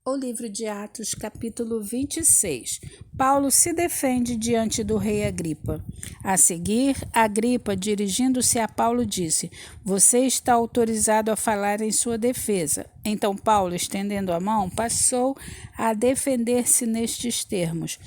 O livro de Atos, capítulo 26. Paulo se defende diante do rei Agripa. A seguir, Agripa, dirigindo-se a Paulo, disse: Você está autorizado a falar em sua defesa. Então Paulo, estendendo a mão, passou a defender-se nestes termos: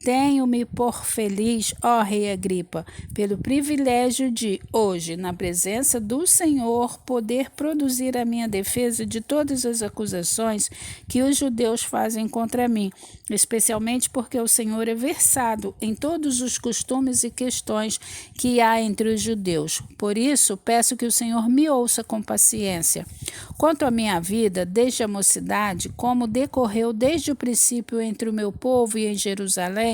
Tenho-me por feliz, ó rei Agripa, pelo privilégio de, hoje, na presença do Senhor, poder produzir a minha defesa de todas as acusações que os judeus fazem contra mim, especialmente porque o Senhor é versado em todos os costumes e questões que há entre os judeus. Por isso, peço que o Senhor me ouça com paciência. Quanto à minha vida, desde a mocidade, como decorreu desde o princípio entre o meu povo e em Jerusalém,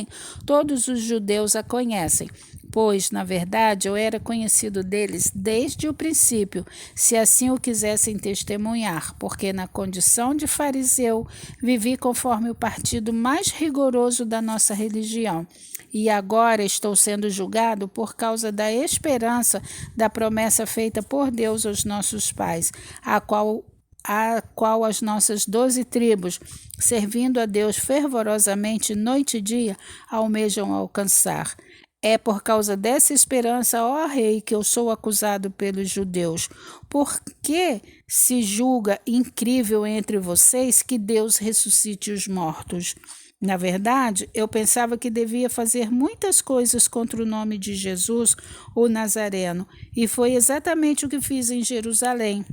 todos os judeus a conhecem, pois, na verdade, eu era conhecido deles desde o princípio, se assim o quisessem testemunhar, porque na condição de fariseu vivi conforme o partido mais rigoroso da nossa religião. E agora estou sendo julgado por causa da esperança da promessa feita por Deus aos nossos pais, a qual as nossas 12 tribos, servindo a Deus fervorosamente noite e dia, almejam alcançar. É por causa dessa esperança, ó rei, que eu sou acusado pelos judeus. Por que se julga incrível entre vocês que Deus ressuscite os mortos? Na verdade, eu pensava que devia fazer muitas coisas contra o nome de Jesus, o Nazareno, e foi exatamente o que fiz em Jerusalém.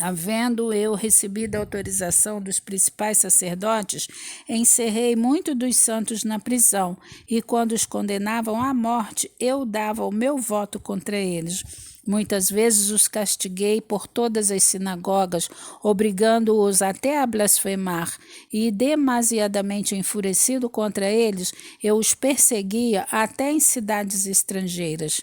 Havendo eu recebido a autorização dos principais sacerdotes, encerrei muitos dos santos na prisão, e quando os condenavam à morte, eu dava o meu voto contra eles. Muitas vezes os castiguei por todas as sinagogas, obrigando-os até a blasfemar, e demasiadamente enfurecido contra eles, eu os perseguia até em cidades estrangeiras.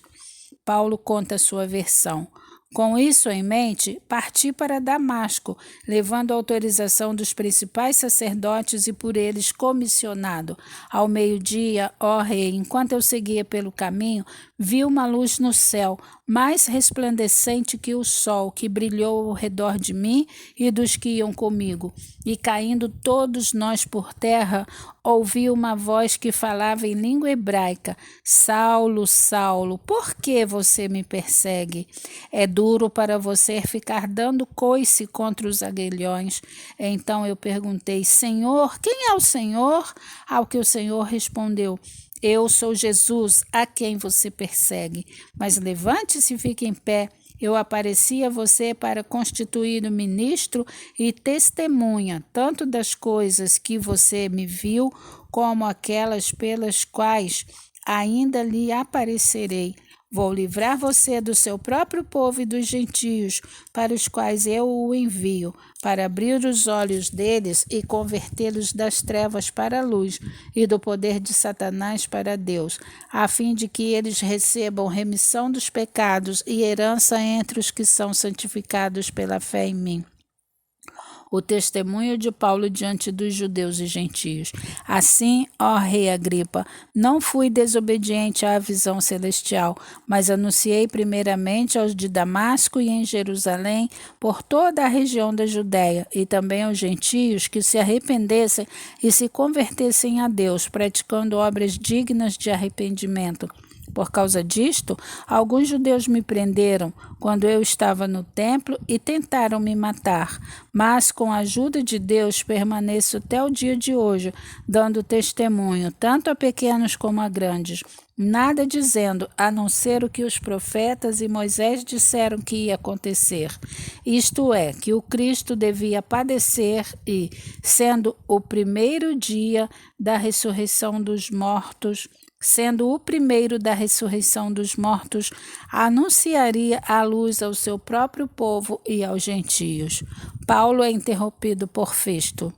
Paulo conta sua versão. Com isso em mente, parti para Damasco, levando a autorização dos principais sacerdotes e por eles comissionado. Ao meio-dia, ó rei, enquanto eu seguia pelo caminho, vi uma luz no céu, mais resplandecente que o sol, que brilhou ao redor de mim e dos que iam comigo. E caindo todos nós por terra, ouvi uma voz que falava em língua hebraica: Saulo, Saulo, por que você me persegue? É duro para você ficar dando coice contra os aguilhões. Então eu perguntei: Senhor, quem é o Senhor? Ao que o Senhor respondeu: Eu sou Jesus, a quem você persegue. Mas levante-se e fique em pé. Eu apareci a você para constituir o ministro e testemunha, tanto das coisas que você me viu, como aquelas pelas quais ainda lhe aparecerei. Vou livrar você do seu próprio povo e dos gentios, para os quais eu o envio, para abrir os olhos deles e convertê-los das trevas para a luz e do poder de Satanás para Deus, a fim de que eles recebam remissão dos pecados e herança entre os que são santificados pela fé em mim. O testemunho de Paulo diante dos judeus e gentios. Assim, ó rei Agripa, não fui desobediente à visão celestial, mas anunciei primeiramente aos de Damasco e em Jerusalém, por toda a região da Judéia, e também aos gentios que se arrependessem e se convertessem a Deus, praticando obras dignas de arrependimento. Por causa disto, alguns judeus me prenderam quando eu estava no templo e tentaram me matar, mas com a ajuda de Deus permaneço até o dia de hoje, dando testemunho, tanto a pequenos como a grandes, nada dizendo, a não ser o que os profetas e Moisés disseram que ia acontecer, isto é, que o Cristo devia padecer e, sendo o primeiro da ressurreição dos mortos, anunciaria a luz ao seu próprio povo e aos gentios. Paulo é interrompido por Festo.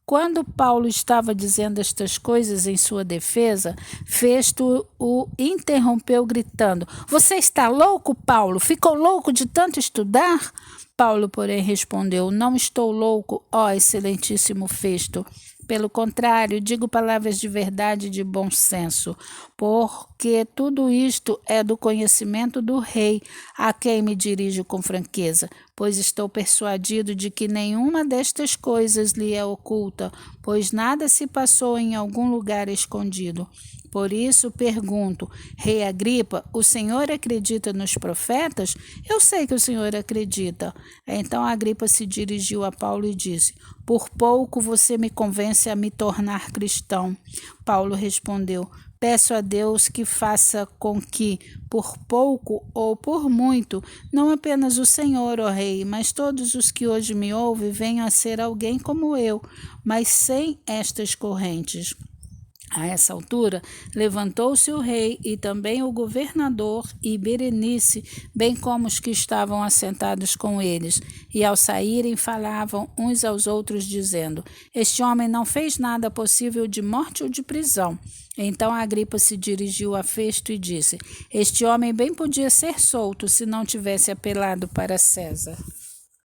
Quando Paulo estava dizendo estas coisas em sua defesa, Festo o interrompeu gritando: Você está louco, Paulo? Ficou louco de tanto estudar? Paulo, porém, respondeu: Não estou louco, ó excelentíssimo Festo, Pelo contrário, digo palavras de verdade e de bom senso, porque tudo isto é do conhecimento do rei, a quem me dirijo com franqueza, pois estou persuadido de que nenhuma destas coisas lhe é oculta, pois nada se passou em algum lugar escondido. Por isso pergunto, Rei Agripa, o senhor acredita nos profetas? Eu sei que o senhor acredita. Então Agripa se dirigiu a Paulo e disse, por pouco você me convence a me tornar cristão. Paulo respondeu, peço a Deus que faça com que, por pouco ou por muito, não apenas o Senhor, ó Rei, mas todos os que hoje me ouvem venham a ser alguém como eu, mas sem estas correntes. A essa altura, levantou-se o rei e também o governador e Berenice, bem como os que estavam assentados com eles, e ao saírem falavam uns aos outros, dizendo, este homem não fez nada possível de morte ou de prisão. Então Agripa se dirigiu a Festo e disse, este homem bem podia ser solto se não tivesse apelado para César.